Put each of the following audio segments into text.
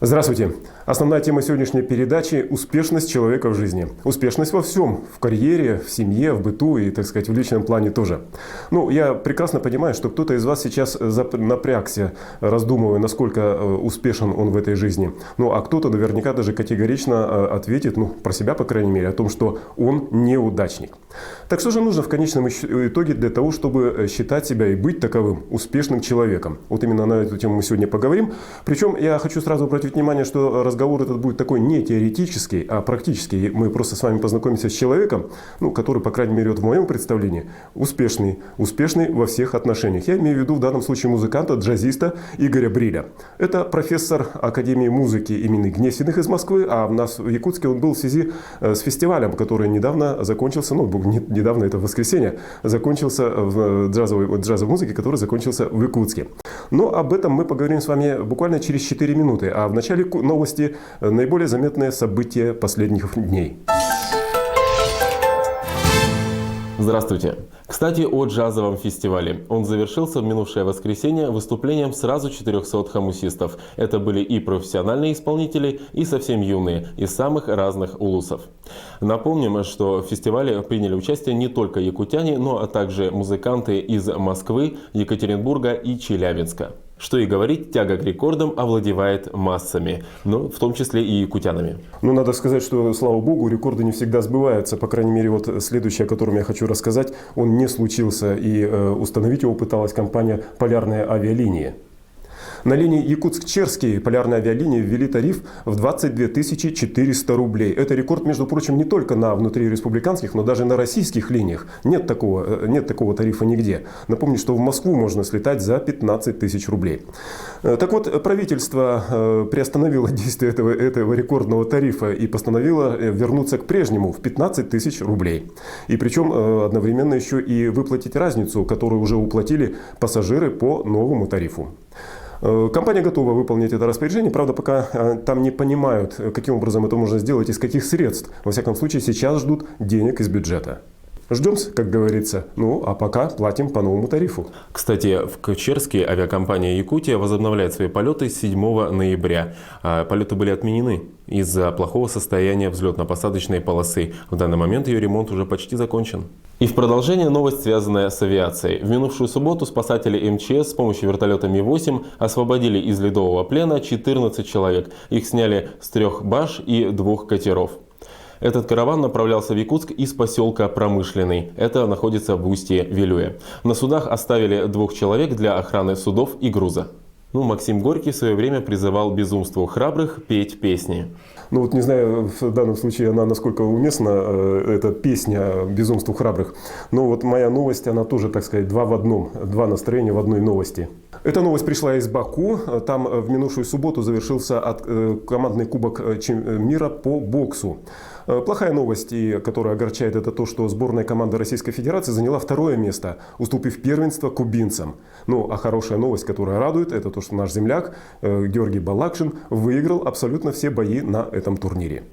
Здравствуйте. Основная тема сегодняшней передачи – успешность человека в жизни. Успешность во всем. В карьере, в семье, в быту и, так сказать, в личном плане тоже. Ну, я прекрасно понимаю, что кто-то из вас сейчас напрягся, раздумывая, насколько успешен он в этой жизни. Ну, а кто-то наверняка даже категорично ответит, ну, про себя, по крайней мере, о том, что он неудачник. Так что же нужно в конечном итоге для того, чтобы считать себя и быть таковым успешным человеком? Вот именно на эту тему мы сегодня поговорим. Причем я хочу сразу обратить внимание, что разговор этот будет такой не теоретический, а практический. Мы просто с вами познакомимся с человеком, ну, который, по крайней мере, вот в моем представлении, успешный во всех отношениях. Я имею в виду в данном случае музыканта, джазиста Игоря Бриля. Это профессор Академии музыки имени Гнесиных из Москвы, а у нас в Якутске он был в связи с фестивалем, который недавно закончился, ну, недавно, это воскресенье, закончился в джазовой музыке, который закончился в Якутске. Но об этом мы поговорим с вами буквально через 4 минуты. А в начале новости наиболее заметные события последних дней. Здравствуйте. Кстати, о джазовом фестивале. Он завершился в минувшее воскресенье выступлением сразу 400 хомусистов. Это были и профессиональные исполнители, и совсем юные, из самых разных улусов. Напомним, что в фестивале приняли участие не только якутяне, но также музыканты из Москвы, Екатеринбурга и Челябинска. Что и говорить, тяга к рекордам овладевает массами, но в том числе и якутянами. Ну, надо сказать, что, слава богу, рекорды не всегда сбываются. По крайней мере, вот следующий, о котором я хочу рассказать, он не случился, и установить его пыталась компания «Полярные авиалинии». На линии Якутск-Черский полярные авиалинии ввели тариф в 22 400 рублей. Это рекорд, между прочим, не только на внутриреспубликанских, но даже на российских линиях. Нет такого тарифа нигде. Напомню, что в Москву можно слетать за 15 тысяч рублей. Так вот, правительство приостановило действие этого рекордного тарифа и постановило вернуться к прежнему в 15 тысяч рублей. И причем одновременно еще и выплатить разницу, которую уже уплатили пассажиры по новому тарифу. Компания готова выполнить это распоряжение, правда, пока там не понимают, каким образом это можно сделать, из каких средств. Во всяком случае, сейчас ждут денег из бюджета. Ждем, как говорится. Ну, а пока платим по новому тарифу. Кстати, в Черске авиакомпания «Якутия» возобновляет свои полеты с 7 ноября. Полеты были отменены из-за плохого состояния взлетно-посадочной полосы. В данный момент ее ремонт уже почти закончен. И в продолжение новость, связанная с авиацией. В минувшую субботу спасатели МЧС с помощью вертолета Ми-8 освободили из ледового плена 14 человек. Их сняли с 3 баш и 2 катеров. Этот караван направлялся в Якутск из поселка Промышленный. Это находится в устье Вилюя. На судах оставили 2 человек для охраны судов и груза. Ну, Максим Горький в свое время призывал безумству храбрых петь песни. Ну вот не знаю, в данном случае она насколько уместна, эта песня «Безумству храбрых». Но вот моя новость, она тоже, так сказать, 2 в одном. 2 настроения в одной новости. Эта новость пришла из Баку. Там в минувшую субботу завершился командный кубок мира по боксу. Плохая новость, которая огорчает, это то, что сборная команда Российской Федерации заняла 2-е место, уступив первенство кубинцам. Ну, а хорошая новость, которая радует, это то, что наш земляк Георгий Балакшин выиграл абсолютно все бои на этом турнире.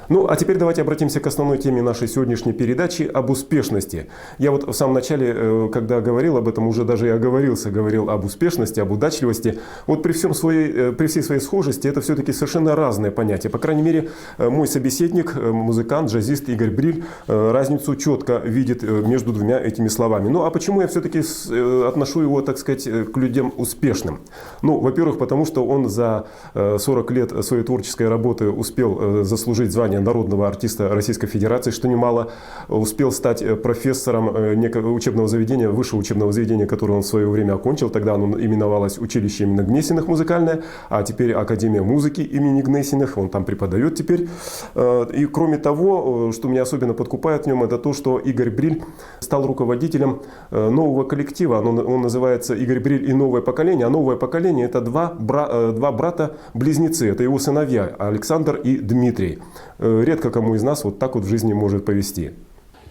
Ну, а теперь давайте обратимся к основной теме нашей сегодняшней передачи об успешности. Я вот в самом начале, когда говорил об этом, уже даже и говорил об успешности, об удачливости. Вот при всей своей схожести это все-таки совершенно разные понятия. По крайней мере, мой собеседник, музыкант, джазист Игорь Бриль, разницу четко видит между 2 этими словами. Ну, а почему я все-таки отношу его, так сказать, к людям успешным? Ну, во-первых, потому что он за 40 лет своей творческой работы успел заслужить звание народного артиста Российской Федерации, что немало, успел стать профессором учебного заведения, высшего учебного заведения, которое он в свое время окончил. Тогда оно именовалось училище имени Гнесиных музыкальное, а теперь Академия музыки имени Гнесиных. Он там преподает теперь. И кроме того, что меня особенно подкупает в нем, это то, что Игорь Бриль стал руководителем нового коллектива. Он называется «Игорь Бриль и новое поколение». А новое поколение – это 2 брата-близнецы. Это его сыновья Александр и Дмитрий. Редко кому из нас вот так вот в жизни может повести.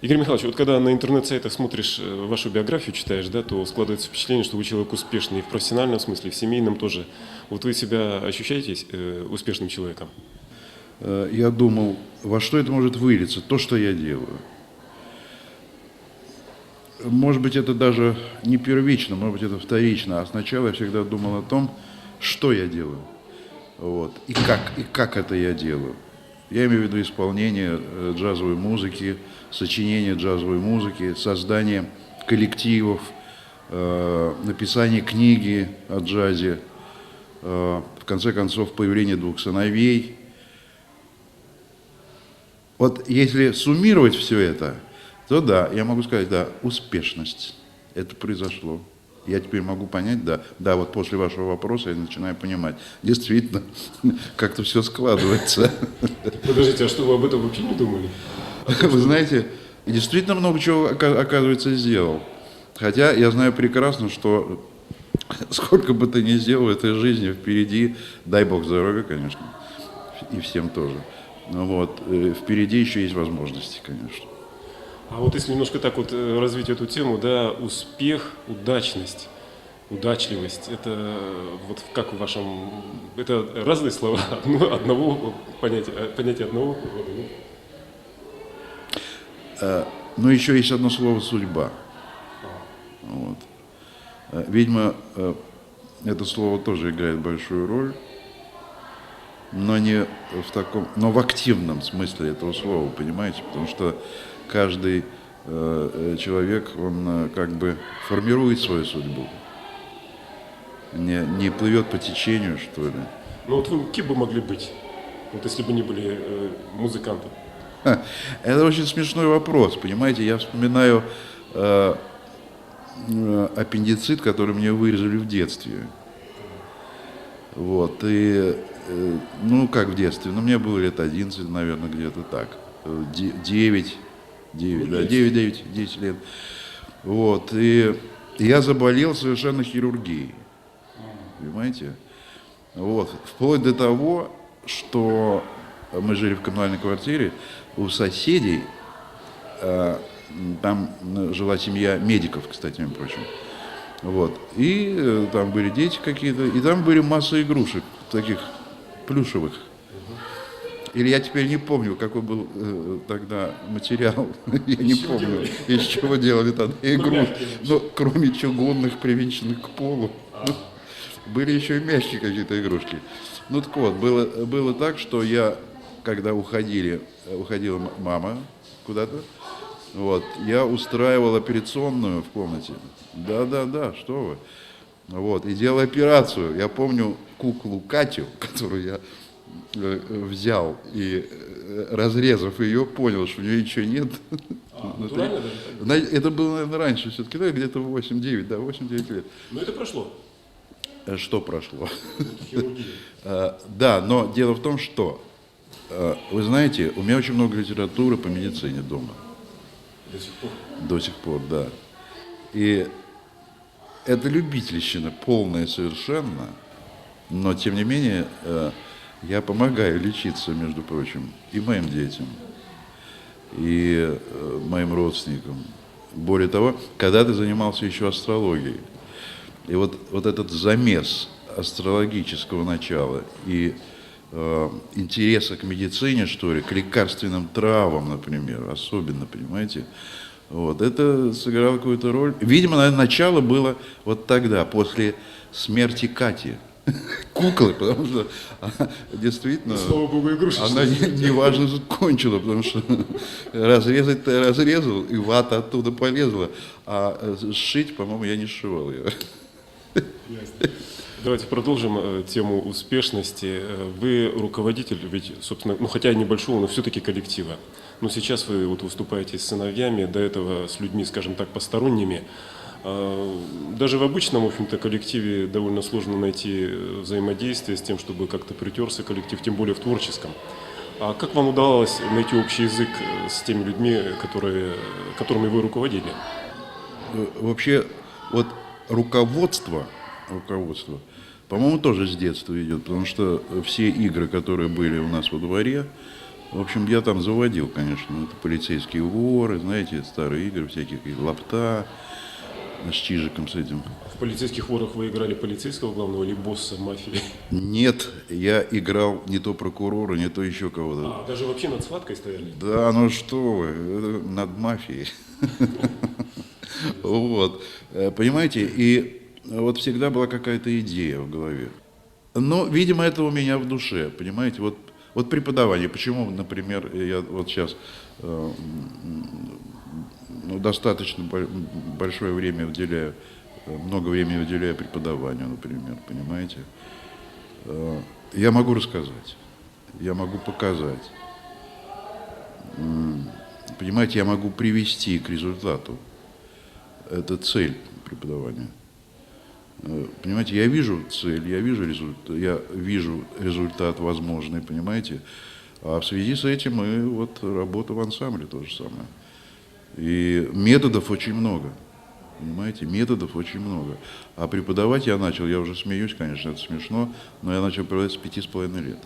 Игорь Михайлович, вот когда на интернет-сайтах смотришь вашу биографию, читаешь, да, то складывается впечатление, что вы человек успешный и в профессиональном смысле, и в семейном тоже. Вот вы себя ощущаете успешным человеком? Я думал, во что это может вылиться, то, что я делаю. может быть, это даже не первично, может быть, это вторично. А сначала я всегда думал о том, что я делаю. Вот, и как это я делаю. Я имею в виду исполнение джазовой музыки, сочинение джазовой музыки, создание коллективов, написание книги о джазе, в конце концов, появление двух сыновей. Вот если суммировать все это, то да, я могу сказать, да, успешность. Это произошло. Я теперь могу понять, да, вот после вашего вопроса я начинаю понимать. Действительно, как-то все складывается. Подождите, а что вы об этом вообще не думали? Вы знаете, действительно много чего, оказывается, сделал. Хотя я знаю прекрасно, что сколько бы ты ни сделал в этой жизни, впереди, дай бог здоровья, конечно, и всем тоже. Вот, впереди еще есть возможности, конечно. А вот если немножко так вот развить эту тему, да, успех, удачность, удачливость, это вот как в вашем, это разные слова одного понятия одного рода, да? Но еще есть одно слово «судьба». Вот. Видимо, это слово тоже играет большую роль, но не в таком, но в активном смысле этого слова, понимаете, потому что каждый человек, он как бы формирует свою судьбу, не плывет по течению, что ли. Ну вот вы кем бы могли быть, вот если бы не были музыкантом? Это очень смешной вопрос, понимаете, я вспоминаю аппендицит, который мне вырезали в детстве. Вот, и, ну, как в детстве, ну, мне было лет 11, наверное, где-то так, 9, 10 лет. Вот, и я заболел совершенно хирургией, понимаете? Вот, вплоть до того, что мы жили в коммунальной квартире, у соседей, там жила семья медиков, кстати, между прочим. Вот. И там были дети какие-то, и там были масса игрушек, таких плюшевых. Или я теперь не помню, какой был тогда материал. Я не помню, из чего делали тогда игрушки. Но кроме чугунных, привинченных к полу, были еще и мягкие какие-то игрушки. Ну так вот, было так, что я, когда уходила мама куда-то, вот, я устраивал операционную в комнате. Да, что вы. Вот, и делал операцию. Я помню куклу Катю, которую я взял и, разрезав ее, понял, что у нее ничего нет. Это было, наверное, раньше все-таки, да, где-то 8-9 лет. Но это прошло. Что прошло? Да, но дело в том, что, вы знаете, у меня очень много литературы по медицине дома. До сих пор? До сих пор, да. И это любительщина полная совершенно, но тем не менее я помогаю лечиться, между прочим, и моим детям, и моим родственникам. Более того, когда-то занимался еще астрологией. И вот этот замес астрологического начала и интереса к медицине, что ли, к лекарственным травам, например, особенно, понимаете, вот, это сыграло какую-то роль. Видимо, наверное, начало было вот тогда, после смерти Кати, куклы, потому что действительно Слава богу, игрушечная. она неважно закончила, потому что разрезать-то я разрезал, и вата оттуда полезла, а сшить, по-моему, я не сшивал ее. Давайте продолжим тему успешности. Вы руководитель, ведь, собственно, ну хотя и небольшого, но все-таки коллектива. Но сейчас вы вот выступаете с сыновьями, до этого с людьми, скажем так, посторонними. Даже в обычном, в общем-то, коллективе довольно сложно найти взаимодействие с тем, чтобы как-то притерся коллектив, тем более в творческом. А как вам удавалось найти общий язык с теми людьми, которыми вы руководили? Вообще, вот руководство, по-моему, тоже с детства идет, потому что все игры, которые были у нас во дворе, в общем, я там заводил, конечно, это полицейские воры, знаете, старые игры всякие, лапта, с Чижиком с этим. В полицейских ворах вы играли полицейского главного или босса мафии? Нет, я играл не то прокурора, не то еще кого-то. А, даже вообще над схваткой стояли? Да, ну что вы, над мафией. Вот. Понимаете, и вот всегда была какая-то идея в голове. Но, видимо, это у меня в душе, понимаете, вот преподавание. Почему, например, я вот сейчас достаточно большое время уделяю, много времени уделяю преподаванию, например, понимаете. Я могу рассказать, я могу показать, понимаете, я могу привести к результату. Это цель преподавания. Понимаете, я вижу цель, я вижу результат возможный, понимаете. А в связи с этим и вот работа в ансамбле то же самое. И методов очень много, понимаете, методов очень много. А преподавать я начал, я уже смеюсь, конечно, это смешно, но я начал преподавать с 5,5 лет.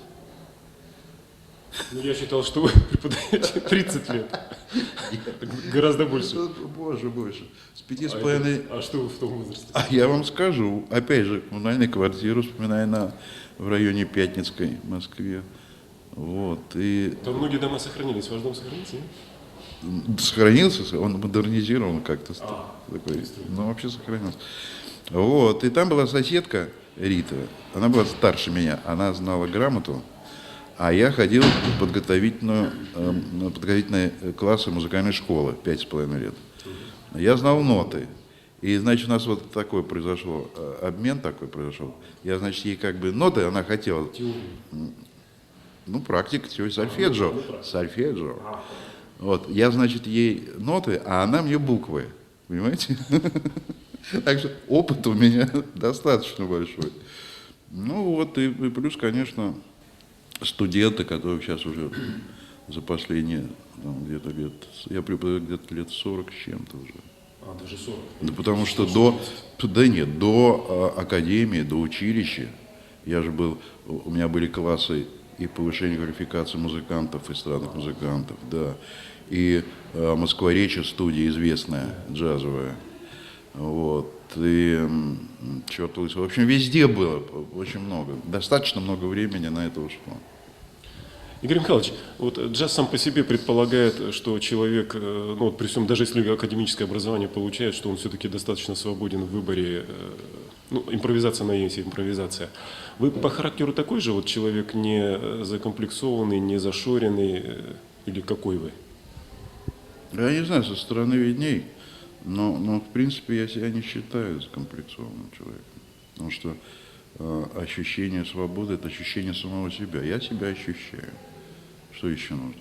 Ну, я считал, что вы преподаете 30 лет. Гораздо больше. Больше. С 5,5. А что вы в том возрасте? А я вам скажу, опять же, коммунальную квартиру вспоминаю в районе Пятницкой, в Москве. Вот, и Там многие дома сохранились. Ваш дом сохранился, нет? сохранился, он модернизирован как-то. Такой, но вообще сохранился. Вот, и там была соседка Рита, она была старше меня, она знала грамоту, а я ходил в подготовительные классы музыкальной школы 5,5 лет. Я знал ноты. И, значит, у нас вот такой произошел, обмен такой произошел. Я, значит, ей как бы ноты, она хотела. Ну, практика, теория, сольфеджио. Вот, я, значит, ей ноты, а она мне буквы. Понимаете? Так что опыт у меня достаточно большой. Ну вот, и плюс, конечно, студенты, которые сейчас уже за последние, там, где-то я преподаю где-то лет 40 с чем-то уже. А, даже 40? Да потому что до академии, до училища, я же был, у меня были классы и повышение квалификации музыкантов, эстрадных музыкантов, да, и Москва-Речи, студия известная, джазовая, вот, и черт лысый, в общем, везде было очень много, достаточно много времени на это ушло. Игорь Михайлович, вот джаз сам по себе предполагает, что человек, ну вот при всем, даже если академическое образование получает, что он все-таки достаточно свободен в выборе, ну, импровизация на есть импровизация. Вы по характеру такой же вот человек, не закомплексованный, не зашоренный, или какой вы? Я не знаю, со стороны видней, но в принципе я себя не считаю закомплексованным человеком, потому что ощущение свободы – это ощущение самого себя. Я себя ощущаю. Что еще нужно?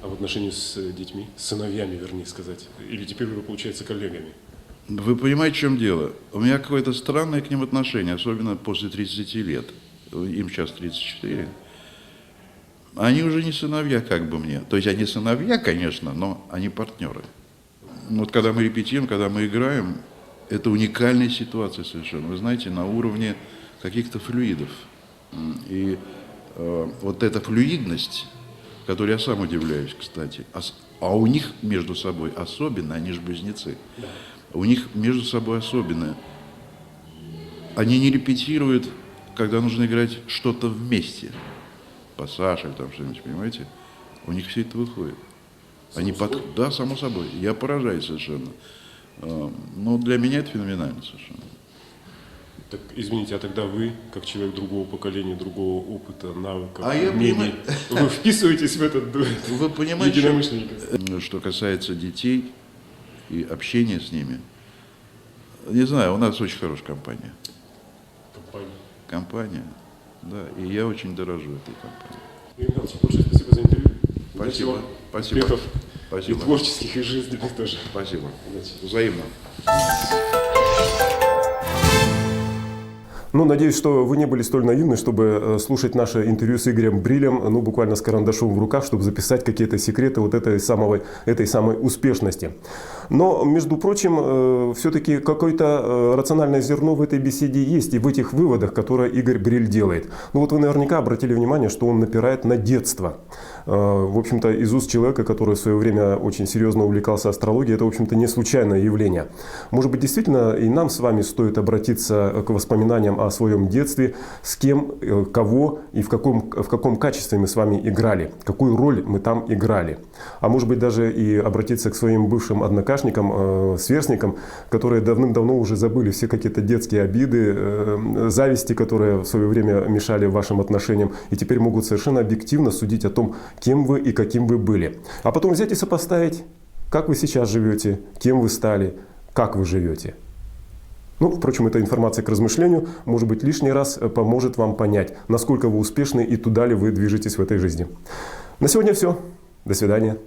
А в отношении с детьми, с сыновьями, вернее сказать, или теперь вы, получается, коллегами? Вы понимаете, в чем дело? У меня какое-то странное к ним отношение, особенно после 30 лет. Им сейчас 34. Они уже не сыновья, как бы мне. То есть они сыновья, конечно, но они партнеры. Вот когда мы репетируем, когда мы играем, это уникальная ситуация совершенно. Вы знаете, на уровне каких-то флюидов. И вот эта флюидность, которой я сам удивляюсь, кстати, а у них между собой особенно, они же близнецы, у них между собой особенно. Они не репетируют, когда нужно играть что-то вместе. Пассаж или там что-нибудь, понимаете? У них все это выходит. Да, само собой. Я поражаюсь совершенно. Но для меня это феноменально совершенно. Так, извините, а тогда вы, как человек другого поколения, другого опыта, навыков, я умений, вы вписываетесь в этот дуэт Вы понимаете, единомышленников? что касается детей и общения с ними, не знаю, у нас очень хорошая компания. Компания, да, и я очень дорожу этой компанией. Игорь Михайлович, большое спасибо за интервью. Спасибо. Спасибо. Успехов. Спасибо. И творческих, и жизненных тоже. Спасибо. Удачи. Взаимно. Ну, надеюсь, что вы не были столь наивны, чтобы слушать наше интервью с Игорем Брилем, ну, буквально с карандашом в руках, чтобы записать какие-то секреты вот этой самой успешности. Но, между прочим, все-таки какое-то рациональное зерно в этой беседе есть и в этих выводах, которые Игорь Бриль делает. Ну, вот вы наверняка обратили внимание, что он напирает на детство. В общем-то, из уст человека, который в свое время очень серьезно увлекался астрологией, это, в общем-то, не случайное явление. Может быть, действительно, и нам с вами стоит обратиться к воспоминаниям о своем детстве, с кем, кого и в каком качестве мы с вами играли, какую роль мы там играли. А может быть, даже и обратиться к своим бывшим однокашникам, однокашникам, сверстникам, которые давным-давно уже забыли все какие-то детские обиды, зависти, которые в свое время мешали вашим отношениям, и теперь могут совершенно объективно судить о том, кем вы и каким вы были. А потом взять и сопоставить, как вы сейчас живете, кем вы стали, как вы живете. Ну, впрочем, эта информация к размышлению, может быть, лишний раз поможет вам понять, насколько вы успешны и туда ли вы движетесь в этой жизни. На сегодня все. До свидания.